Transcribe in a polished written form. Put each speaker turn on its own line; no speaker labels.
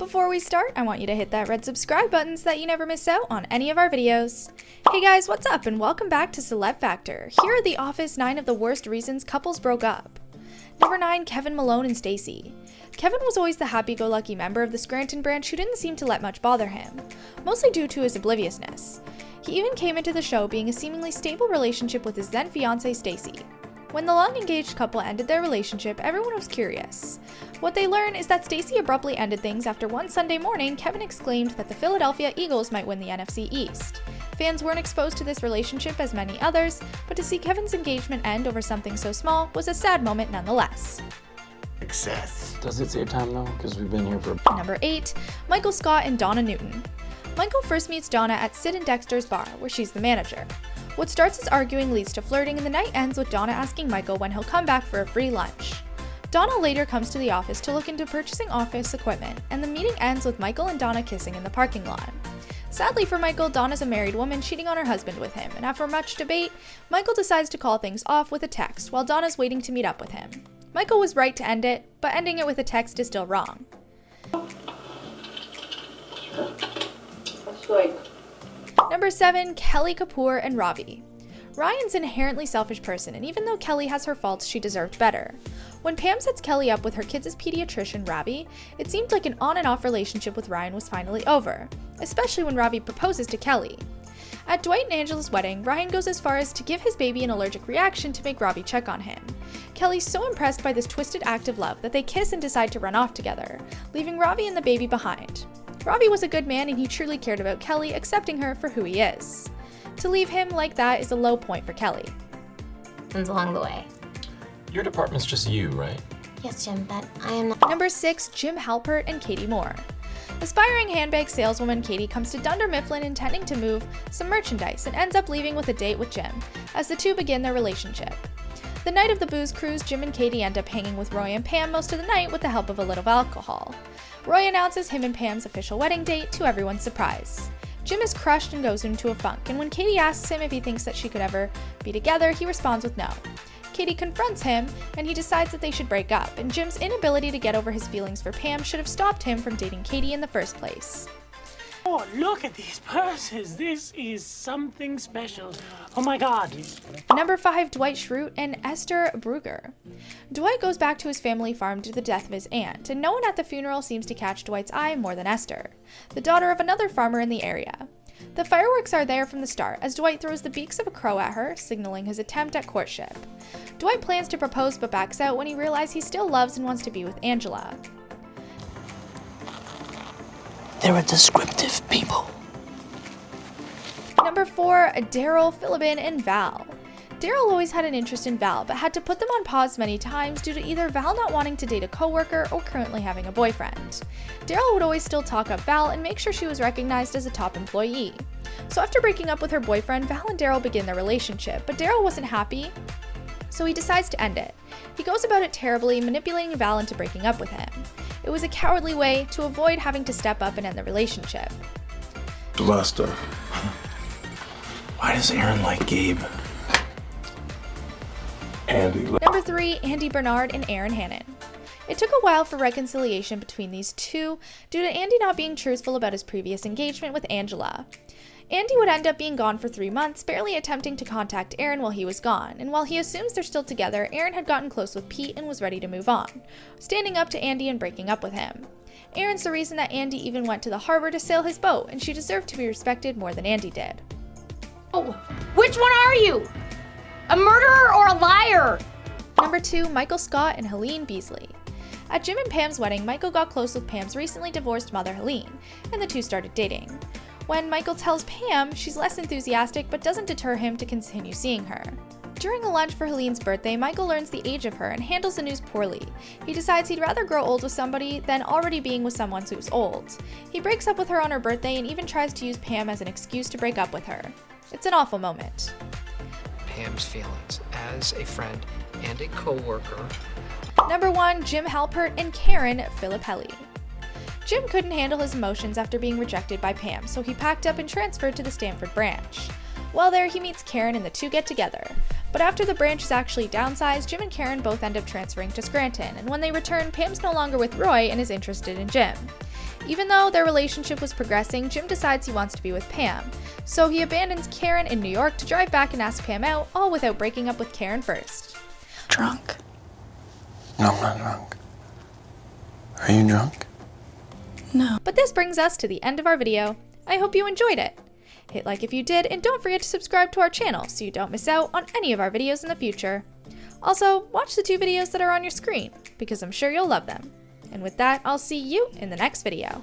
Before we start, I want you to hit that red subscribe button so that you never miss out on any of our videos. Hey guys, what's up and welcome back to Celeb Factor. Here are the Office 9 of the worst reasons couples broke up. Number 9, Kevin Malone and Stacey. Kevin was always the happy-go-lucky member of the Scranton branch who didn't seem to let much bother him, mostly due to his obliviousness. He even came into the show being a seemingly stable relationship with his then-fiancée Stacey. When the long-engaged couple ended their relationship, everyone was curious. What they learned is that Stacey abruptly ended things after one Sunday morning Kevin exclaimed that the Philadelphia Eagles might win the NFC East. Fans weren't exposed to this relationship as many others, but to see Kevin's engagement end over something so small was a sad moment nonetheless.
Success.
Does it save time though? Because we've been here for...
Number 8, Michael Scott and Donna Newton. Michael first meets Donna at Sid and Dexter's bar, where she's the manager. What starts as arguing leads to flirting, and the night ends with Donna asking Michael when he'll come back for a free lunch. Donna later comes to the office to look into purchasing office equipment, and the meeting ends with Michael and Donna kissing in the parking lot. Sadly for Michael, Donna's a married woman cheating on her husband with him, and after much debate, Michael decides to call things off with a text while Donna's waiting to meet up with him. Michael was right to end it, but ending it with a text is still wrong.
That's good.
Number 7, Kelly Kapoor and Ravi. Ryan's an inherently selfish person, and even though Kelly has her faults, she deserved better. When Pam sets Kelly up with her kids' pediatrician, Ravi, it seemed like an on and off relationship with Ryan was finally over, especially when Ravi proposes to Kelly. At Dwight and Angela's wedding, Ryan goes as far as to give his baby an allergic reaction to make Ravi check on him. Kelly's so impressed by this twisted act of love that they kiss and decide to run off together, leaving Ravi and the baby behind. Ravi was a good man and he truly cared about Kelly, accepting her for who he is. To leave him like that is a low point for Kelly.
Lessons along the way.
Your department's just you, right?
Yes, Jim, but I am not.
Number 6, Jim Halpert and Katie Moore. Aspiring handbag saleswoman Katie comes to Dunder Mifflin intending to move some merchandise and ends up leaving with a date with Jim, as the two begin their relationship. The night of the booze cruise, Jim and Katie end up hanging with Roy and Pam most of the night with the help of a little alcohol. Roy announces him and Pam's official wedding date to everyone's surprise. Jim is crushed and goes into a funk, and when Katie asks him if he thinks that she could ever be together, he responds with no. Katie confronts him, and he decides that they should break up, and Jim's inability to get over his feelings for Pam should have stopped him from dating Katie in the first place.
Oh, look at these purses. This is something special. Oh my God.
Number 5, Dwight Schrute and Esther Brugger. Dwight goes back to his family farm due to the death of his aunt, and no one at the funeral seems to catch Dwight's eye more than Esther, the daughter of another farmer in the area. The fireworks are there from the start, as Dwight throws the beaks of a crow at her, signaling his attempt at courtship. Dwight plans to propose but backs out when he realizes he still loves and wants to be with Angela.
They're a descriptive people.
Number 4, Daryl, Philbin, and Val. Daryl always had an interest in Val, but had to put them on pause many times due to either Val not wanting to date a coworker or currently having a boyfriend. Daryl would always still talk up Val and make sure she was recognized as a top employee. So after breaking up with her boyfriend, Val and Daryl begin their relationship, but Daryl wasn't happy, so he decides to end it. He goes about it terribly, manipulating Val into breaking up with him. It was a cowardly way to avoid having to step up and end the relationship.
Buster. Why does Aaron like Gabe? Andy.
Number 3, Andy Bernard and Aaron Hannon. It took a while for reconciliation between these two due to Andy not being truthful about his previous engagement with Angela. Andy would end up being gone for 3 months, barely attempting to contact Aaron while he was gone, and while he assumes they're still together, Aaron had gotten close with Pete and was ready to move on, standing up to Andy and breaking up with him. Aaron's the reason that Andy even went to the harbor to sail his boat, and she deserved to be respected more than Andy did.
Oh, which one are you? A murderer or a liar?
Number 2, Michael Scott and Helene Beasley. At Jim and Pam's wedding, Michael got close with Pam's recently divorced mother, Helene, and the two started dating. When Michael tells Pam, she's less enthusiastic but doesn't deter him to continue seeing her. During a lunch for Helene's birthday, Michael learns the age of her and handles the news poorly. He decides he'd rather grow old with somebody than already being with someone who's old. He breaks up with her on her birthday and even tries to use Pam as an excuse to break up with her. It's an awful moment.
Pam's feelings as a friend and a co-worker.
Number 1, Jim Halpert and Karen Filippelli. Jim couldn't handle his emotions after being rejected by Pam, so he packed up and transferred to the Stamford branch. While there, he meets Karen and the two get together. But after the branch is actually downsized, Jim and Karen both end up transferring to Scranton, and when they return, Pam's no longer with Roy and is interested in Jim. Even though their relationship was progressing, Jim decides he wants to be with Pam. So he abandons Karen in New York to drive back and ask Pam out, all without breaking up with Karen first.
Drunk.
No, I'm not drunk. Are you drunk?
No.
But this brings us to the end of our video. I hope you enjoyed it. Hit like if you did, and don't forget to subscribe to our channel so you don't miss out on any of our videos in the future. Also, watch the 2 videos that are on your screen, because I'm sure you'll love them. And with that, I'll see you in the next video.